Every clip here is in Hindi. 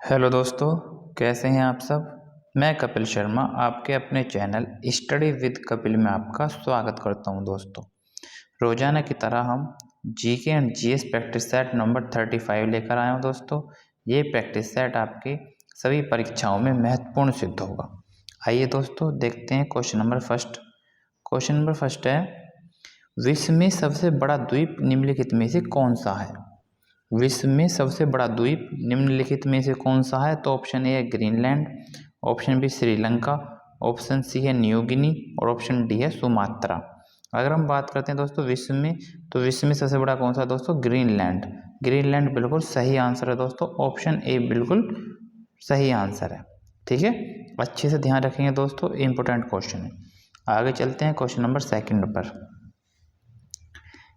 हेलो दोस्तों, कैसे हैं आप सब। मैं कपिल शर्मा आपके अपने चैनल स्टडी विद कपिल में आपका स्वागत करता हूं। दोस्तों, रोजाना की तरह हम GK and GS practice set number 35 लेकर आए हूं। दोस्तों, ये प्रैक्टिस सेट आपके सभी परीक्षाओं में महत्वपूर्ण सिद्ध होगा। आइए दोस्तों, देखते हैं question number first. Question number first है, विश्व में सबसे बड़ा द्वीप निम्नलिखित में से कौन सा है। विश्व में सबसे बड़ा द्वीप निम्नलिखित में से कौन सा है। तो ऑप्शन ए है Greenland, option B Sri Lanka, option C है न्यू गिनी और ऑप्शन डी है सुमात्रा। अगर हम बात करते हैं दोस्तों विश्व में, तो विश्व में सबसे बड़ा कौन सा है दोस्तों, ग्रीनलैंड। ग्रीनलैंड बिल्कुल सही आंसर है दोस्तों, ऑप्शन ए बिल्कुल सही आंसर है। ठीक है, अच्छे से ध्यान रखेंगे दोस्तों, इंपॉर्टेंट क्वेश्चन है। आगे चलते हैं क्वेश्चन नंबर सेकंड पर,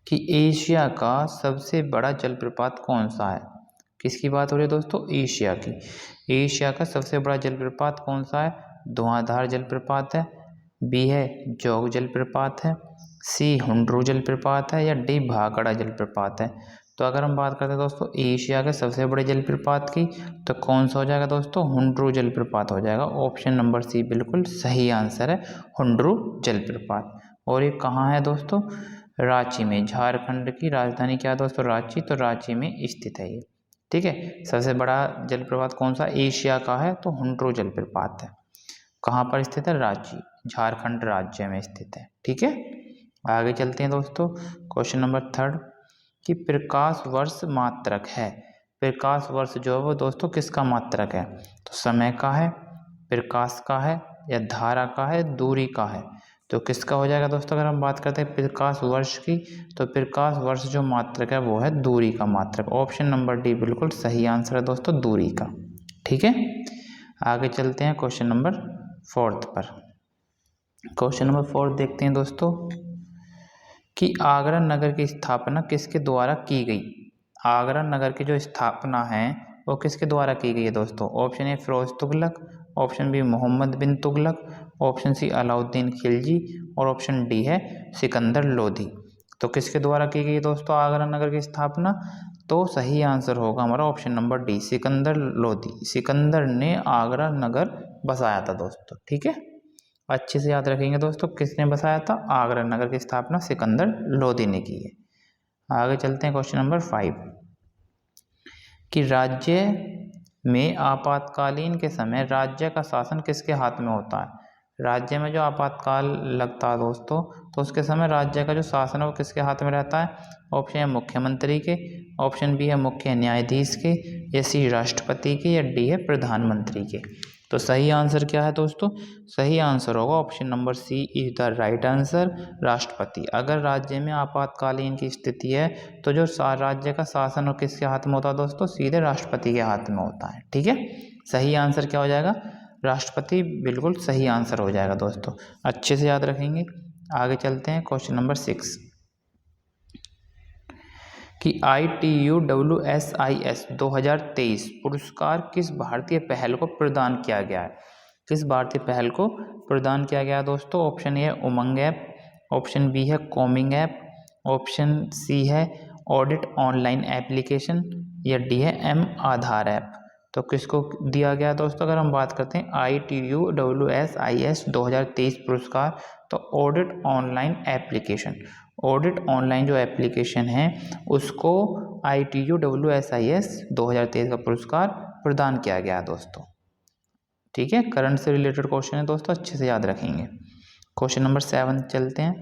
कि एशिया का सबसे बड़ा जलप्रपात कौन सा है। किसकी बात हो रही है दोस्तों, एशिया की। एशिया का सबसे बड़ा जलप्रपात कौन सा है। धुआंधार जलप्रपात है, बी है जोग जलप्रपात है, सी हुंड्रू जलप्रपात है या डी भाखड़ा जलप्रपात है। तो अगर हम बात करते हैं दोस्तों एशिया के सबसे बड़े जलप्रपात की, तो कौन सा हो जाएगा दोस्तों, हुंड्रू जलप्रपात हो जाएगा। ऑप्शन नंबर सी बिल्कुल सही आंसर है, हुंड्रू जलप्रपात। और ये कहाँ है दोस्तों, रांची में। झारखंड की राजधानी क्या है दोस्तों, रांची। तो रांची में स्थित है ये। ठीक है, सबसे बड़ा जलप्रपात कौन सा एशिया का है, तो हुंड्रू जलप्रपात है। कहाँ पर स्थित है, रांची, झारखंड राज्य में स्थित है। ठीक है, आगे चलते हैं दोस्तों क्वेश्चन नंबर थर्ड, कि प्रकाश वर्ष मात्रक है। प्रकाश वर्ष जो है वो दोस्तों किसका मात्रक है। तो समय का है, प्रकाश का है या धारा का है, दूरी का है। तो किसका हो जाएगा दोस्तों, अगर हम बात करते हैं प्रकाश वर्ष की, तो प्रकाश वर्ष जो मात्रक है वो है दूरी का मात्रक। ऑप्शन नंबर डी बिल्कुल सही आंसर है दोस्तों, दूरी का। ठीक है, आगे चलते हैं क्वेश्चन नंबर फोर्थ पर। क्वेश्चन नंबर फोर्थ देखते हैं दोस्तों, कि आगरा नगर की स्थापना किसके द्वारा की गई। आगरा नगर की जो स्थापना है वो किसके द्वारा की गई है दोस्तों। Option A Firoz Tughlaq, option B Muhammad bin Tughlaq, option C Alauddin Khilji और ऑप्शन डी है सिकंदर लोधी। तो किसके द्वारा की गई दोस्तों आगरा नगर की स्थापना। तो सही आंसर होगा हमारा option number D, Sikandar Lodhi. Sikandar ने आगरा नगर बसाया था दोस्तों। ठीक है, अच्छे से याद रखेंगे दोस्तों, किसने बसाया था, आगरा नगर की स्थापना सिकंदर लोधी ने की है। आगे चलते हैं क्वेश्चन नंबर 5, कि राज्य में आपातकालीन के समय राज्य का शासन किसके हाथ में होता है। राज्य में जो आपातकाल लगता है दोस्तों, तो उसके समय राज्य का जो शासन है वो किसके हाथ में रहता है। ऑप्शन है मुख्यमंत्री के, ऑप्शन बी है मुख्य न्यायाधीश के, या सी राष्ट्रपति के, या डी है प्रधानमंत्री के। तो सही आंसर क्या है दोस्तों, सही आंसर होगा option number C is the right answer, राष्ट्रपति। अगर राज्य में आपातकालीन की स्थिति है तो जो राज्य का शासन और किसके हाथ में होता है दोस्तों, सीधे राष्ट्रपति के हाथ में होता है। ठीक है, सही आंसर क्या हो जाएगा, राष्ट्रपति बिल्कुल सही आंसर हो जाएगा दोस्तों, अच्छे से याद रखेंगे। आगे चलते हैं क्वेश्चन नंबर 6, कि ITUWSIS 2023 पुरस्कार किस भारतीय पहल को प्रदान किया गया है। किस भारतीय पहल को प्रदान किया गया है दोस्तों। ऑप्शन ए है उमंग ऐप, ऑप्शन बी है कॉमिंग ऐप, ऑप्शन सी है ऑडिट ऑनलाइन एप्लीकेशन, या डी है एम आधार ऐप। तो किसको दिया गया दोस्तों, अगर हम बात करते हैं ITUWSIS 2023 पुरस्कार, तो audit online application, audit online जो एप्लीकेशन है उसको ITUWSIS 2023 का पुरस्कार प्रदान किया गया है दोस्तों। ठीक है, करंट से रिलेटेड क्वेश्चन है दोस्तों, अच्छे से याद रखेंगे। क्वेश्चन नंबर 7 चलते हैं,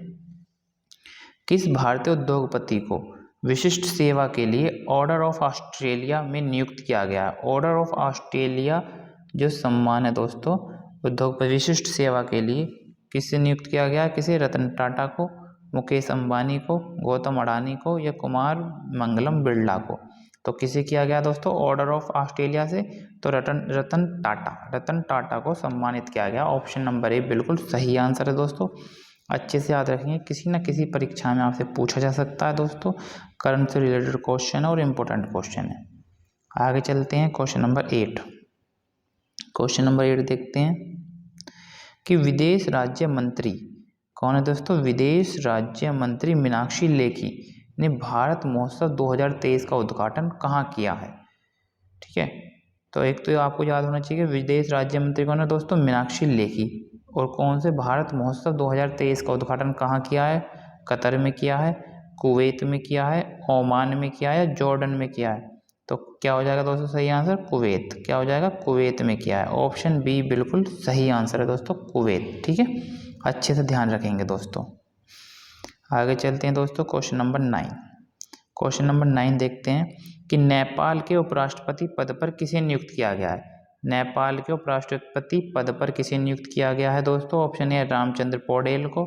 किस भारतीय उद्योगपति को विशिष्ट सेवा के लिए ऑर्डर ऑफ ऑस्ट्रेलिया में नियुक्त किया गया है। ऑर्डर ऑफ ऑस्ट्रेलिया जो सम्मान है दोस्तों उद्योगपति विशिष्ट सेवा के लिए किससे नियुक्त किया गया है, किसे, रतन टाटा को, मुकेश अंबानी को, गौतम अडानी को, या कुमार मंगलम बिरला को। तो किसे किया गया दोस्तों ऑर्डर ऑफ ऑस्ट्रेलिया से, तो रतन टाटा को सम्मानित किया गया। ऑप्शन नंबर ए बिल्कुल सही आंसर है दोस्तों, अच्छे से याद रखेंगे, किसी न किसी परीक्षा में आपसे पूछा जा सकता है दोस्तों, करंट से रिलेटेड क्वेश्चन है और इम्पोर्टेंट क्वेश्चन है। आगे चलते हैं क्वेश्चन नंबर 8। क्वेश्चन नंबर 8 देखते हैं, कि विदेश राज्य मंत्री कौन है दोस्तों, विदेश राज्य मंत्री मीनाक्षी लेखी ने भारत महोत्सव 2023 का उद्घाटन कहाँ किया है। ठीक है, तो एक तो आपको याद होना चाहिए कि विदेश राज्य मंत्री कौन है दोस्तों, मीनाक्षी लेखी। और कौन से भारत महोत्सव 2023 का उद्घाटन कहाँ किया है, कतर में किया है, कुवैत में किया है, ओमान में किया है, जॉर्डन में किया है। तो क्या हो जाएगा दोस्तों सही आंसर, कुवैत। क्या हो जाएगा, कुवैत में किया है। ऑप्शन बी बिल्कुल सही आंसर है दोस्तों, कुवैत। ठीक है, अच्छे से ध्यान रखेंगे दोस्तों। आगे चलते हैं दोस्तों, क्वेश्चन नंबर 9। क्वेश्चन नंबर 9 देखते हैं कि नेपाल के उपराष्ट्रपति पद पर किसे नियुक्त किया गया है। नेपाल के उपराष्ट्रपति पद पर किसे नियुक्त किया गया है दोस्तों। ऑप्शन ए रामचंद्र पौडेल को,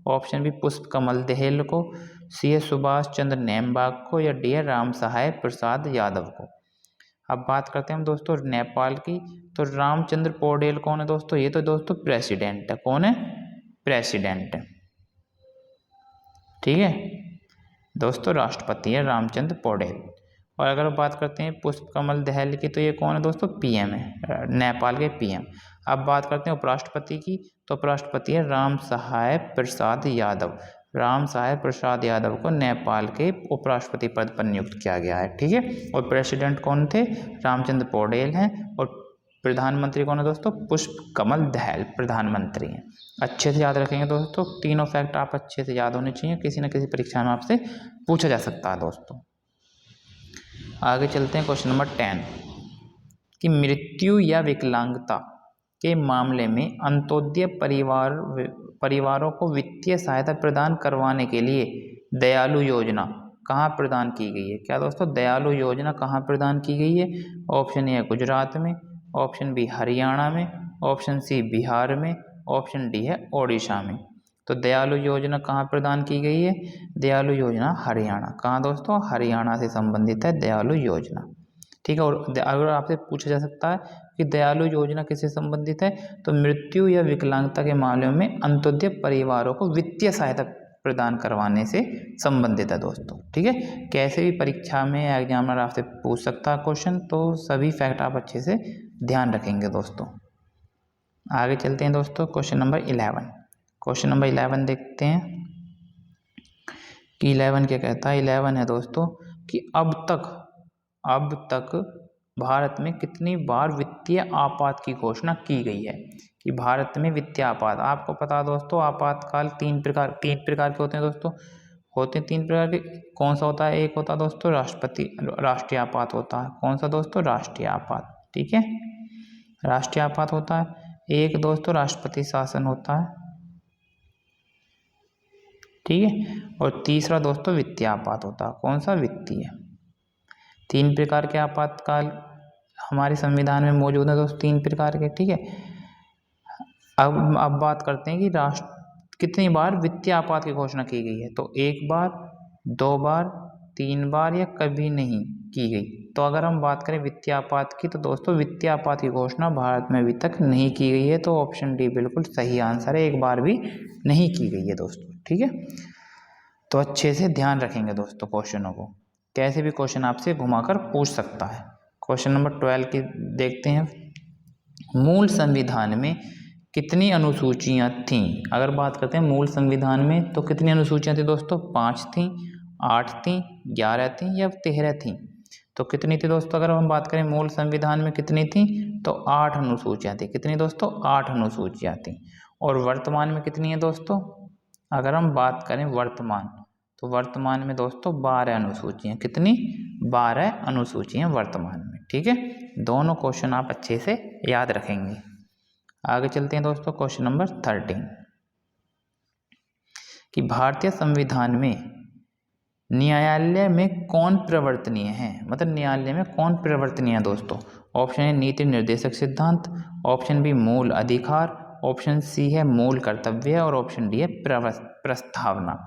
ऑप्शन बी पुष्प कमल दहल को, सी है सुभाष चंद्र नेमबाग को, या डी है राम सहाय प्रसाद यादव को। अब बात करते हैं हम दोस्तों नेपाल की। तो रामचंद्र पौडेल कौन है दोस्तों, ये तो दोस्तों प्रेसिडेंट है। कौन है, प्रेसिडेंट है। ठीक है दोस्तों, राष्ट्रपति है रामचंद्र पौडेल। और अगर बात करते हैं पुष्प कमल दहल की, तो ये कौन है दोस्तों, पीएम है, नेपाल के पीएम। अब बात करते हैं उपराष्ट्रपति की, तो उपराष्ट्रपति है राम सहाय प्रसाद यादव। राम सहाय प्रसाद यादव को नेपाल के उपराष्ट्रपति पद पर नियुक्त किया गया है। ठीक है, और प्रेसिडेंट कौन थे, रामचंद्र पौडेल हैं। और प्रधानमंत्री कौन है दोस्तों, पुष्प कमल दहल प्रधानमंत्री हैं। अच्छे से याद रखेंगे दोस्तों, तीनों फैक्ट आप अच्छे से याद होने चाहिए, किसी न किसी परीक्षा में आपसे पूछा जा सकता है दोस्तों। आगे चलते हैं क्वेश्चन नंबर 10 कि मृत्यु या विकलांगता के मामले में अंत्योदय परिवारों को वित्तीय सहायता प्रदान करवाने के लिए दयालु योजना कहाँ प्रदान की गई है। क्या दोस्तों, दयालु योजना कहाँ प्रदान की गई है। ऑप्शन ए है गुजरात में, ऑप्शन बी हरियाणा में, ऑप्शन सी बिहार में, ऑप्शन डी है ओडिशा में। तो दयालु योजना कहाँ प्रदान की गई है, दयालु योजना हरियाणा। कहाँ दोस्तों, हरियाणा से संबंधित है दयालु योजना। ठीक है, और अगर आपसे पूछा जा सकता है कि दयालु योजना किससे संबंधित है, तो मृत्यु या विकलांगता के मामले में अंत्योदय परिवारों को वित्तीय सहायता प्रदान करवाने से संबंधित है दोस्तों। ठीक है, कैसे भी परीक्षा में एग्जामिनर आपसे पूछ सकता है क्वेश्चन, तो सभी फैक्ट आप अच्छे से ध्यान रखेंगे दोस्तों। आगे चलते हैं दोस्तों, क्वेश्चन नंबर 11। क्वेश्चन नंबर 11 देखते हैं कि 11 क्या कहता है। 11 है दोस्तों कि अब तक भारत में कितनी बार वित्तीय आपात की घोषणा की गई है। कि भारत में वित्तीय आपात, आपको पता है दोस्तों आपातकाल तीन प्रकार के होते हैं दोस्तों। होते हैं 3 प्रकार के। कौन सा होता है, एक होता है दोस्तों राष्ट्रीय आपात होता है। कौन सा दोस्तों, राष्ट्रीय आपात। ठीक है, राष्ट्रीय आपात होता है। एक दोस्तों राष्ट्रपति शासन होता है। ठीक है, और तीसरा दोस्तों वित्तीय आपात होता है। कौन सा, वित्तीय। 3 प्रकार के आपातकाल हमारे संविधान में मौजूद है दोस्तों, 3 प्रकार के। ठीक है, अब बात करते हैं कि कितनी बार वित्तीय आपात की घोषणा की गई है। तो 1 बार, 2 बार, 3 बार या कभी नहीं की गई। तो अगर हम बात करें वित्तीय आपात की, तो दोस्तों वित्तीय आपात की घोषणा भारत में अभी तक नहीं की गई है। तो ऑप्शन डी बिल्कुल सही आंसर है, 1 बार भी नहीं की गई है दोस्तों। ठीक है, तो अच्छे से ध्यान रखेंगे दोस्तों क्वेश्चनों को, कैसे भी क्वेश्चन आपसे घुमाकर पूछ सकता है। क्वेश्चन नंबर 12 की देखते हैं। मूल संविधान में कितनी अनुसूचियां थीं। अगर बात करते हैं मूल संविधान में, तो कितनी अनुसूचियां थी दोस्तों, 5 थीं, 8 थीं, 11 थीं या 13 थीं। तो कितनी थी दोस्तों, अगर हम बात करें मूल संविधान में कितनी थी, तो 8 अनुसूचियां थी। कितनी दोस्तों, 8 अनुसूचियां थी। और वर्तमान में कितनी है दोस्तों, अगर हम बात करें वर्तमान, तो वर्तमान में दोस्तों 12 अनुसूचियां। कितनी, 12 अनुसूचियां वर्तमान में। ठीक है, दोनों क्वेश्चन आप अच्छे से याद रखेंगे। आगे चलते हैं दोस्तों, क्वेश्चन नंबर 13 कि भारतीय संविधान में न्यायालय में कौन प्रवर्तनीय है। मतलब न्यायालय में कौन प्रवर्तनीय है दोस्तों। ऑप्शन ए नीति निर्देशक सिद्धांत, ऑप्शन बी मूल अधिकार, ऑप्शन सी है मूल कर्तव्य, और ऑप्शन डी है प्रस्तावना।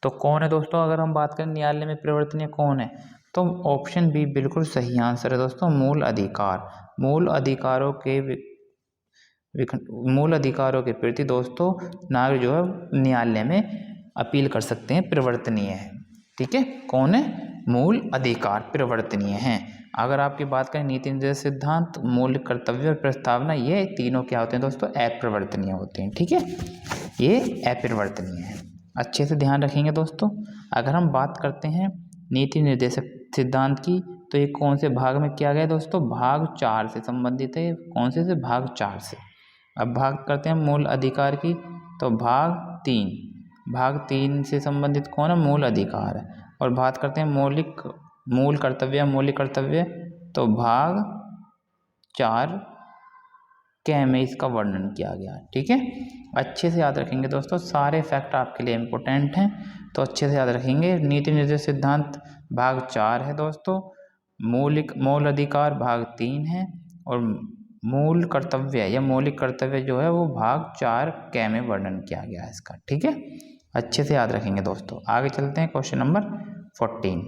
तो कौन है दोस्तों, अगर हम बात करें न्यायालय में प्रवर्तनीय कौन है, तो ऑप्शन बी बिल्कुल सही आंसर है दोस्तों, मूल अधिकार। मूल अधिकारों के प्रति दोस्तों नागरिक जो है न्यायालय में अपील कर सकते हैं, प्रवर्तनीय है। ठीक है, कौन है, मूल अधिकार प्रवर्तनीय हैं। अगर आपकी बात करें नीति निर्देश सिद्धांत, मूल कर्तव्य और प्रस्तावना, ये तीनों क्या होते हैं दोस्तों, अप्रवर्तनीय होते हैं। ठीक है, ये अप्रवर्तनीय है। अच्छे से ध्यान रखेंगे दोस्तों। अगर हम बात करते हैं नीति निर्देशक सिद्धांत की, तो ये कौन से भाग में किया गया दोस्तों? भाग 4 से संबंधित है। कौन से भाग 4 से। अब भाग करते हैं मूल अधिकार की, तो भाग 3 से संबंधित कौन है? मूल अधिकार है। और बात करते हैं मूल कर्तव्य, मौलिक कर्तव्य, तो भाग 4 क में इसका वर्णन किया गया। ठीक है, अच्छे से याद रखेंगे दोस्तों, सारे फैक्ट आपके लिए इम्पोर्टेंट हैं, तो अच्छे से याद रखेंगे। नीति निर्देश सिद्धांत भाग 4 है दोस्तों, मूल अधिकार भाग 3 है, और मूल कर्तव्य या मौलिक कर्तव्य जो है वो भाग 4 क में वर्णन किया गया है इसका। ठीक है, अच्छे से याद रखेंगे दोस्तों। आगे चलते हैं क्वेश्चन नंबर 14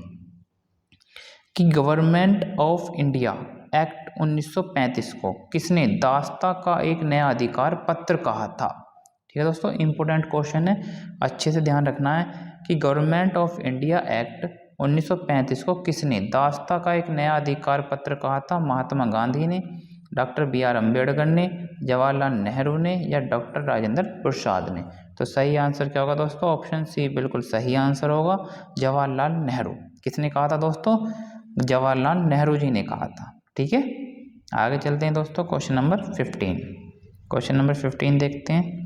कि गवर्नमेंट ऑफ इंडिया एक्ट 1935 को किसने दासता का एक नया अधिकार पत्र कहा था? ठीक है दोस्तों, इंपोर्टेंट क्वेश्चन है, अच्छे से ध्यान रखना है कि गवर्नमेंट ऑफ इंडिया एक्ट 1935 को किसने दासता का एक नया अधिकार पत्र कहा था? महात्मा गांधी ने, डॉक्टर BR अम्बेडकर ने, जवाहरलाल नेहरू ने, या डॉक्टर राजेंद्र प्रसाद ने? तो सही आंसर क्या होगा दोस्तों? ऑप्शन सी बिल्कुल सही आंसर होगा, जवाहरलाल नेहरू। किसने कहा था दोस्तों? जवाहरलाल नेहरू जी ने कहा था। ठीक है, आगे चलते हैं दोस्तों क्वेश्चन नंबर 15। क्वेश्चन नंबर 15 देखते हैं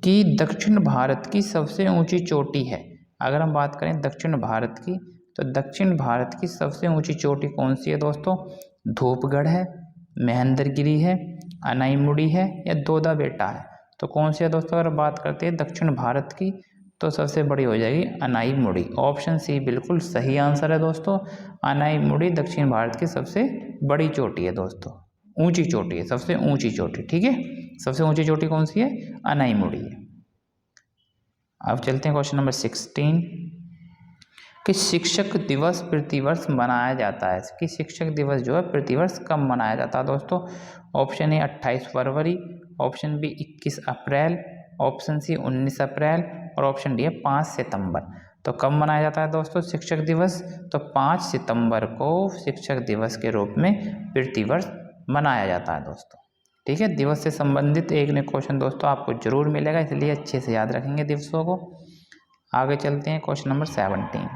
कि दक्षिण भारत की सबसे ऊंची चोटी है। अगर हम बात करें दक्षिण भारत की, तो दक्षिण भारत की सबसे ऊंची चोटी कौन सी है दोस्तों? धूपगढ़ है, महेंद्रगिरी है, अनाईमुड़ी है, या दोदा बेटा है? तो कौन सी है दोस्तों? अगर बात करते हैं दक्षिण भारत की, तो सबसे बड़ी हो जाएगी अनाईमुड़ी। ऑप्शन सी बिल्कुल सही आंसर है दोस्तों, अनाईमुड़ी दक्षिण भारत की सबसे बड़ी चोटी है दोस्तों, ऊंची चोटी है, सबसे ऊंची चोटी। ठीक है, सबसे ऊंची चोटी कौन सी है? अनाईमुड़ी है। अब चलते हैं क्वेश्चन नंबर 16 कि शिक्षक दिवस प्रतिवर्ष मनाया जाता है, कि शिक्षक दिवस जो है प्रतिवर्ष कब मनाया जाता है दोस्तों? ऑप्शन ए 28 फरवरी, option B 21 April, option C 19 April, और ऑप्शन डी है 5 सितंबर। तो कब मनाया जाता है दोस्तों शिक्षक दिवस? तो 5 सितंबर को शिक्षक दिवस के रूप में प्रतिवर्ष मनाया जाता है दोस्तों। ठीक है, दिवस से संबंधित एक न क्वेश्चन दोस्तों आपको जरूर मिलेगा, इसलिए अच्छे से याद रखेंगे दिवसों को। आगे चलते हैं क्वेश्चन नंबर 17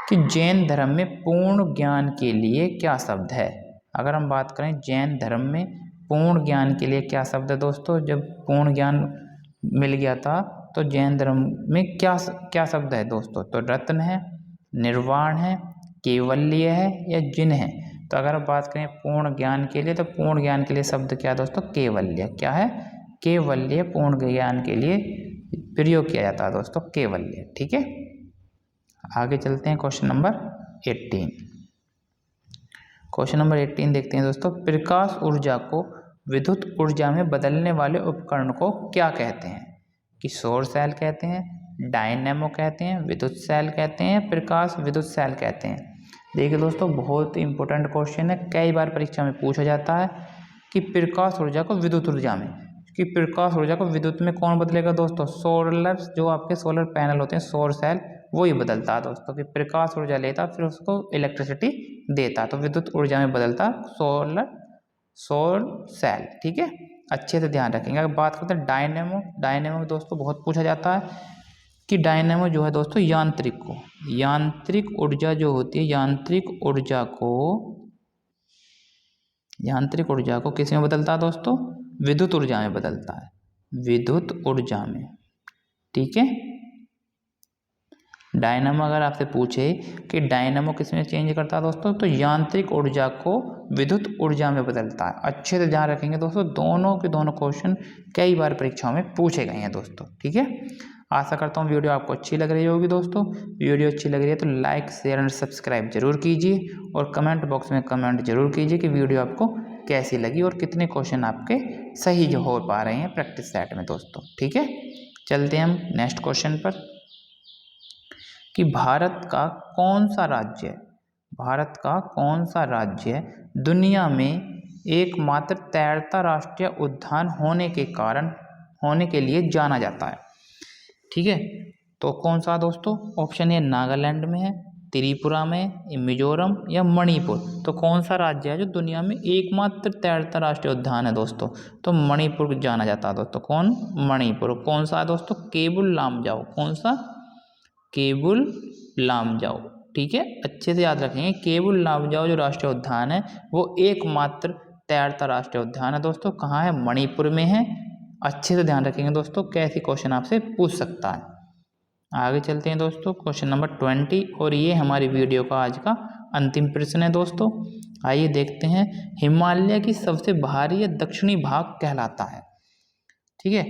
कि जैन धर्म में पूर्ण ज्ञान के लिए क्या शब्द है? अगर हम बात करें जैन धर्म में पूर्ण ज्ञान के लिए क्या शब्द है दोस्तों? जब पूर्ण ज्ञान मिल गया था तो जैन धर्म में क्या शब्द है दोस्तों? तो रत्न है, निर्वाण है, केवल्य है, या जिन है? तो अगर आप बात करें पूर्ण ज्ञान के लिए, तो पूर्ण ज्ञान के लिए शब्द क्या है दोस्तों? केवल्य। क्या है? केवल्य पूर्ण ज्ञान के लिए प्रयोग किया जाता है दोस्तों, केवल्य। ठीक है, आगे चलते हैं क्वेश्चन नंबर 18। क्वेश्चन नंबर 18 देखते हैं दोस्तों, प्रकाश ऊर्जा को विद्युत ऊर्जा में बदलने वाले उपकरण को क्या कहते हैं? कि सौर सेल कहते हैं, डायनेमो कहते हैं, विद्युत सेल कहते हैं, प्रकाश विद्युत सेल कहते हैं। देखिए दोस्तों, बहुत इंपॉर्टेंट क्वेश्चन है, कई बार परीक्षा में पूछा जाता है कि प्रकाश ऊर्जा को विद्युत ऊर्जा में, कि प्रकाश ऊर्जा को विद्युत में कौन बदलेगा दोस्तों? सोलर, जो आपके सोलर पैनल होते हैं, सौर सेल, वही बदलता है दोस्तों। कि प्रकाश ऊर्जा लेता फिर उसको इलेक्ट्रिसिटी देता, तो विद्युत ऊर्जा में बदलता सौर सेल। ठीक है, अच्छे से ध्यान रखेंगे। अगर बात करते हैं डायनेमो, डायनेमो दोस्तों बहुत पूछा जाता है कि डायनेमो जो है दोस्तों यांत्रिक ऊर्जा जो होती है, यांत्रिक ऊर्जा को किस में बदलता है दोस्तों? विद्युत ऊर्जा में बदलता है, विद्युत ऊर्जा में। ठीक है, डायनामो अगर आपसे पूछे कि डायनामो किस में चेंज करता है दोस्तों, तो यांत्रिक ऊर्जा को विद्युत ऊर्जा में बदलता है। अच्छे से ध्यान रखेंगे दोस्तों, दोनों के दोनों क्वेश्चन कई बार परीक्षाओं में पूछे गए हैं दोस्तों। ठीक है, आशा करता हूँ वीडियो आपको अच्छी लग रही होगी दोस्तों। वीडियो अच्छी लग रही है तो लाइक, शेयर एंड सब्सक्राइब जरूर कीजिए, और कमेंट बॉक्स में कमेंट जरूर कीजिए कि वीडियो आपको कैसी लगी और कितने क्वेश्चन आपके सही जो हो पा रहे हैं प्रैक्टिस सेट में दोस्तों। ठीक है, चलते हैं हम नेक्स्ट क्वेश्चन पर कि भारत का कौन सा राज्य दुनिया में एकमात्र तैरता राष्ट्रीय उद्यान होने के लिए जाना जाता है? ठीक है, तो कौन सा दोस्तों? ऑप्शन ए नागालैंड में है, त्रिपुरा में, मिजोरम, या मणिपुर। तो कौन सा राज्य है जो दुनिया में एकमात्र तैरता राष्ट्रीय उद्यान है दोस्तों? तो मणिपुर जाना जाता है दोस्तों। कौन? मणिपुर। कौन सा है दोस्तों? केबुल लामजाओ। कौन सा? केबुल लामजाओ। ठीक है, अच्छे से याद रखेंगे। केबुल लामजाओ जो राष्ट्रीय उद्यान है वो एकमात्र तैरता राष्ट्रीय उद्यान है दोस्तों। कहाँ है? मणिपुर में है। अच्छे से ध्यान रखेंगे दोस्तों, कैसे क्वेश्चन आपसे पूछ सकता है। आगे चलते हैं दोस्तों, क्वेश्चन नंबर 20, और ये हमारी वीडियो का आज का अंतिम प्रश्न है दोस्तों। आइए देखते हैं, हिमालय की सबसे भारी या दक्षिणी भाग कहलाता है। ठीक है,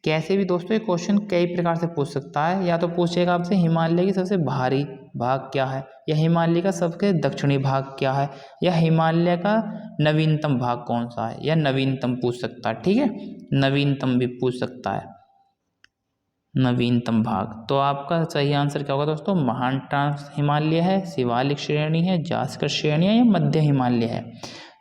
कैसे भी दोस्तों ये क्वेश्चन कई प्रकार से पूछ सकता है। या तो पूछेगा आपसे हिमालय की सबसे भारी भाग क्या है, या हिमालय का सबसे दक्षिणी भाग क्या है, या हिमालय का नवीनतम भाग कौन सा है, या नवीनतम पूछ सकता है। ठीक है, नवीनतम भी पूछ सकता है, नवीनतम भाग। तो आपका सही आंसर क्या होगा दोस्तों? महान ट्रांस हिमालय है, शिवालिक श्रेणी है, जास्कर श्रेणी है, या मध्य हिमालय है।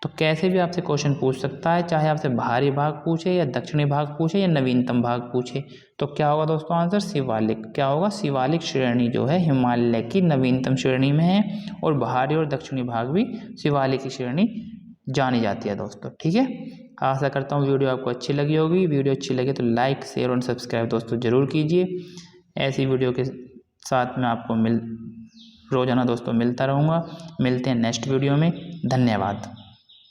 तो कैसे भी आपसे क्वेश्चन पूछ सकता है, चाहे आपसे भारी भाग पूछे या दक्षिणी भाग पूछे या नवीनतम भाग पूछे। तो क्या होगा दोस्तों आंसर? शिवालिक। क्या होगा? शिवालिक श्रेणी जो है हिमालय की नवीनतम श्रेणी में है, और भारी और दक्षिणी भाग भी शिवालिक की श्रेणी जानी जाती है दोस्तों। ठीक है, आशा करता हूँ वीडियो आपको अच्छी लगी होगी। वीडियो अच्छी लगे तो लाइक, शेयर और सब्सक्राइब दोस्तों ज़रूर कीजिए। ऐसी वीडियो के साथ में आपको रोज़ाना दोस्तों मिलता रहूँगा। मिलते हैं नेक्स्ट वीडियो में। धन्यवाद।